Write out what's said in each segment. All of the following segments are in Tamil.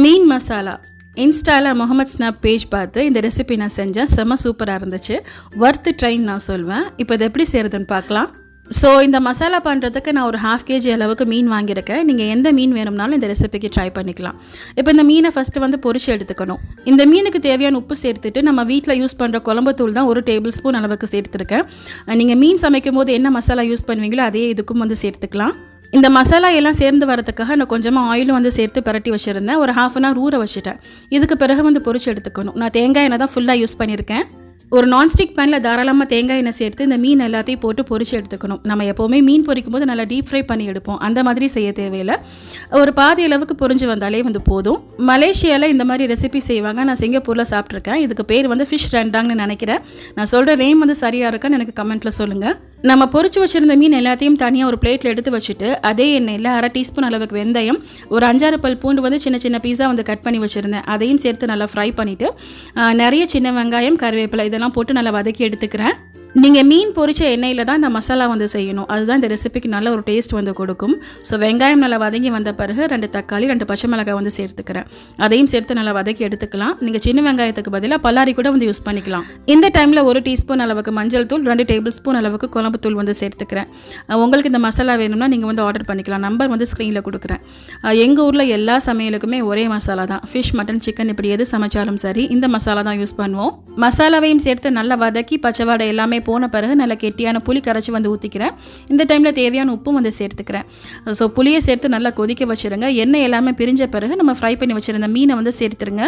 மீன் மசாலா இன்ஸ்டாவில் முகமது ஸ்னாப் பேஜ் பார்த்து இந்த ரெசிபி நான் செஞ்சேன். செம்ம சூப்பராக இருந்துச்சு. ஒர்த்து ட்ரைன் நான் சொல்வேன். இப்போ இது எப்படி செய்கிறதுன்னு பார்க்கலாம். ஸோ இந்த மசாலா பண்ணுறதுக்கு நான் ஒரு 1/2 kg அளவுக்கு மீன் வாங்கியிருக்கேன். நீங்கள் எந்த மீன் வேணும்னாலும் இந்த ரெசிபிக்கு ட்ரை பண்ணிக்கலாம். இப்போ இந்த மீனை ஃபஸ்ட்டு வந்து பொரிச்சு எடுத்துக்கணும். இந்த மீனுக்கு தேவையான உப்பு சேர்த்துட்டு நம்ம வீட்டில் யூஸ் பண்ணுற குழம்புத்தூள் தான் 1 டேபிள் ஸ்பூன் அளவுக்கு சேர்த்துருக்கேன். நீங்கள் மீன் சமைக்கும் போது என்ன மசாலா யூஸ் பண்ணுவீங்களோ அதே இதுக்கும் வந்து சேர்த்துக்கலாம். இந்த மசாலா எல்லாம் சேர்ந்து வரதுக்காக நான் கொஞ்சமாக ஆயிலும் வந்து சேர்த்து பரட்டி வச்சுருந்தேன். ஒரு 1/2 hour ஊற வச்சுட்டேன். இதுக்கு பிறகு வந்து பொரிச்சு எடுத்துக்கணும். நான் தேங்காய் எண்ணெய் தான் ஃபுல்லாக யூஸ் பண்ணியிருக்கேன். ஒரு நான்ஸ்டிக் பேனில் தாராளமாக தேங்காய் எண்ணெய் சேர்த்து இந்த மீன் எல்லாத்தையும் போட்டு பொரிச்சு எடுத்துக்கணும். நம்ம எப்போவுமே மீன் பொரிக்கும் போது நல்லா டீப் ஃப்ரை பண்ணி எடுப்போம். அந்த மாதிரி செய்ய தேவையில்லை. ஒரு பாதி அளவுக்கு பொரிஞ்சு வந்தாலே வந்து போதும். மலேசியாவில் இந்த மாதிரி ரெசிபி செய்வாங்க. நான் சிங்கப்பூரில் சாப்பிட்ருக்கேன். இதுக்கு பேர் வந்து ஃபிஷ் ரெண்டாங்னு நினைக்கிறேன். நான் சொல்கிற நேம் வந்து சரியாக இருக்கான்னு எனக்கு கமெண்ட்டில் சொல்லுங்கள். நம்ம பொரிச்சு வச்சுருந்த மீன் எல்லாத்தையும் தனியாக ஒரு பிளேட்டில் எடுத்து வச்சுட்டு அதே எண்ணெயில் 1/2 teaspoon அளவுக்கு வெந்தயம், ஒரு 5-6 பல் பூண்டு வந்து சின்ன சின்ன பீஸாக வந்து கட் பண்ணி வச்சுருந்தேன். அதையும் சேர்த்து நல்லா ஃப்ரை பண்ணிவிட்டு நிறைய சின்ன வெங்காயம், கருவேப்பிலை இதெல்லாம் போட்டு நல்லா வதக்கி எடுத்துக்கிறேன். நீங்கள் மீன் பொரிச்ச எண்ணெயில் தான் இந்த மசாலா வந்து செய்யணும். அதுதான் இந்த ரெசிபிக்கு நல்ல ஒரு டேஸ்ட் வந்து கொடுக்கும். ஸோ வெங்காயம் நல்லா வதங்கி வந்த பிறகு 2 தக்காளி, 2 பச்சை மிளகாய் வந்து சேர்த்துக்கிறேன். அதையும் சேர்த்து நல்லா வதக்கி எடுத்துக்கலாம். நீங்கள் சின்ன வெங்காயத்துக்கு பதிலாக பல்லாரி கூட வந்து யூஸ் பண்ணிக்கலாம். இந்த டைமில் 1 teaspoon அளவுக்கு மஞ்சள் தூள், 2 டேபிள் ஸ்பூன் அளவுக்கு குழம்பு தூள் வந்து சேர்த்துக்கிறேன். உங்களுக்கு இந்த மசாலா வேணும்னா நீங்கள் வந்து ஆர்டர் பண்ணிக்கலாம். நம்பர் வந்து ஸ்க்ரீனில் கொடுக்குறேன். எங்கள் ஊரில் எல்லா சமையலுக்குமே ஒரே மசாலா தான். ஃபிஷ், மட்டன், சிக்கன் இப்படி எது சமைச்சாலும் சரி இந்த மசாலா தான் யூஸ் பண்ணுவோம். மசாலாவையும் சேர்த்து நல்லா வதக்கி பச்சை வாடை எல்லாமே போன பிறகு நல்லா கெட்டியான புளி கரைச்சி வந்து ஊற்றிக்கிறேன். இந்த டைமில் தேவையான உப்பு வந்து சேர்த்துக்கிறேன். ஸோ புளியை சேர்த்து நல்லா கொதிக்க வச்சுருங்க. எண்ணெய் எல்லாமே பிரிஞ்ச பிறகு நம்ம ஃப்ரை பண்ணி வச்சுருந்த மீனை வந்து சேர்த்துருங்க.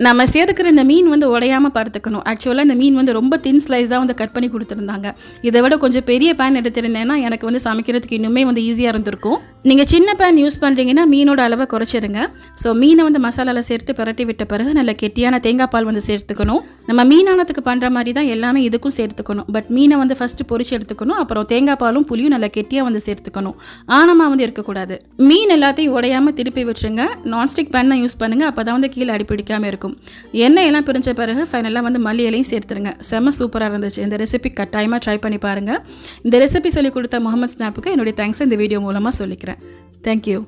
நம்ம சேர்த்துக்கிற இந்த மீன் வந்து உடையாமல் பார்த்துக்கணும். ஆக்சுவலாக இந்த மீன் வந்து ரொம்ப தின் ஸ்லைஸாக வந்து கட் பண்ணி கொடுத்துருந்தாங்க. இதை விட கொஞ்சம் பெரிய பேன் எடுத்திருந்தேன்னா எனக்கு வந்து சமைக்கிறதுக்கு இன்னுமே வந்து ஈஸியாக இருந்திருக்கும். நீங்கள் சின்ன பேன் யூஸ் பண்ணுறீங்கன்னா மீனோட அளவை குறைச்சிடுங்க. ஸோ மீனை வந்து மசாலாவில் சேர்த்து பரட்டி விட்ட பிறகு நல்ல கெட்டியான தேங்காய் பால் வந்து சேர்த்துக்கணும். நம்ம மீனானத்துக்கு பண்ணுற மாதிரி தான் எல்லாமே இதுக்கும் சேர்த்துக்கணும். பட் மீனை வந்து ஃபஸ்ட்டு பொரிச்சு எடுத்துக்கணும். அப்புறம் தேங்காய் பாலும் புளியும் நல்லா கெட்டியாக வந்து சேர்த்துக்கணும். ஆனமாக வந்து இருக்கக்கூடாது. மீன் எல்லாத்தையும் உடையாமல் திருப்பி விட்டுருங்க. நான்ஸ்டிக் பேன் தான் யூஸ் பண்ணுங்கள். அப்போ தான் வந்து கீழே அடிப்பிடிக்காமல் இருக்கும். எண்ணெய் எல்லாம் பிரிஞ்ச பிறகு ஃபைனலாக வந்து மல்லி இலையும் சேர்த்துருங்க. செம்ம சூப்பராக இருந்துச்சு. இந்த ரெசிபி கட்டாயமாக ட்ரை பண்ணி பாருங்கள். இந்த ரெசிபி சொல்லிக் கொடுத்த முகமது ஸ்னாப்புக்கு என்னுடைய தேங்க்ஸை இந்த வீடியோ மூலமாக சொல்லிக்கிறேன். தேங்க்யூ.